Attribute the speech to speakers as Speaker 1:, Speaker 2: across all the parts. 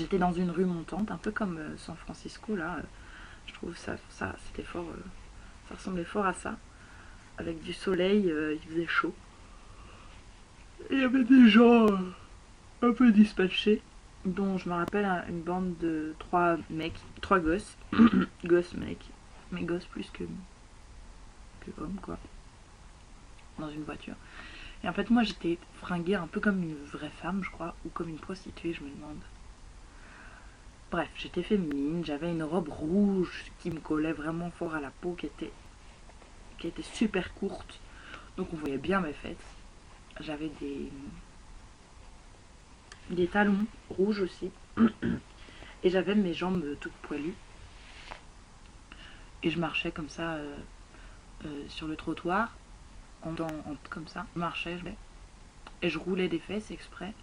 Speaker 1: J'étais dans une rue montante, un peu comme San Francisco là. Je trouve ça c'était fort, ça ressemblait fort à ça. Avec du soleil, il faisait chaud. Il y avait des gens un peu dispatchés, dont je me rappelle une bande de 3 gosses, gosses mecs, mais gosses plus que hommes quoi, dans une voiture. Et en fait moi j'étais fringuée un peu comme une vraie femme je crois, ou comme une prostituée je me demande. Bref, j'étais féminine, j'avais une robe rouge qui me collait vraiment fort à la peau, qui était super courte, donc on voyait bien mes fesses. J'avais des talons rouges aussi, et j'avais mes jambes toutes poilues. Et je marchais comme ça sur le trottoir, comme ça. Je marchais, et je roulais des fesses exprès.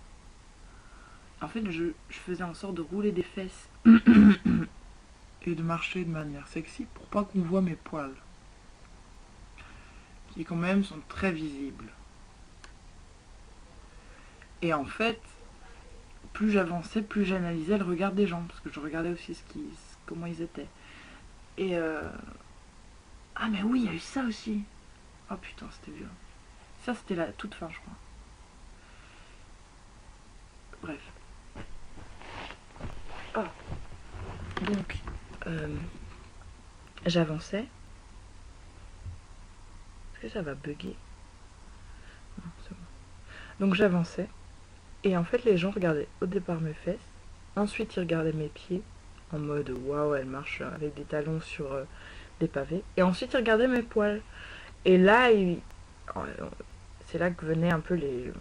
Speaker 1: En fait, je faisais en sorte de rouler des fesses et de marcher de manière sexy pour pas qu'on voit mes poils, qui quand même sont très visibles. Et en fait, plus j'avançais, plus j'analysais le regard des gens, parce que je regardais aussi comment ils étaient. Et ah mais oui, il y a eu ça aussi. Oh putain, c'était violent. Ça, c'était la toute fin, je crois. Bref. Oh. Donc, j'avançais. Est-ce que ça va bugger? Non, c'est bon. Donc j'avançais. Et en fait, les gens regardaient au départ mes fesses. Ensuite, ils regardaient mes pieds. En mode, waouh, elle marche avec des talons sur des pavés. Et ensuite, ils regardaient mes poils. Et là, c'est là que venaient un peu les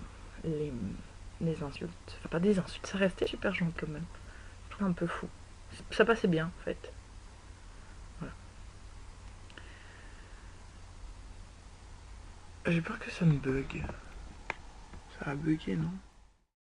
Speaker 1: insultes. Enfin, pas des insultes, ça restait super gentil quand même. Je trouve un peu fou. Ça passait bien, en fait. Voilà. J'ai peur que ça me bug. Ça a bugué, non?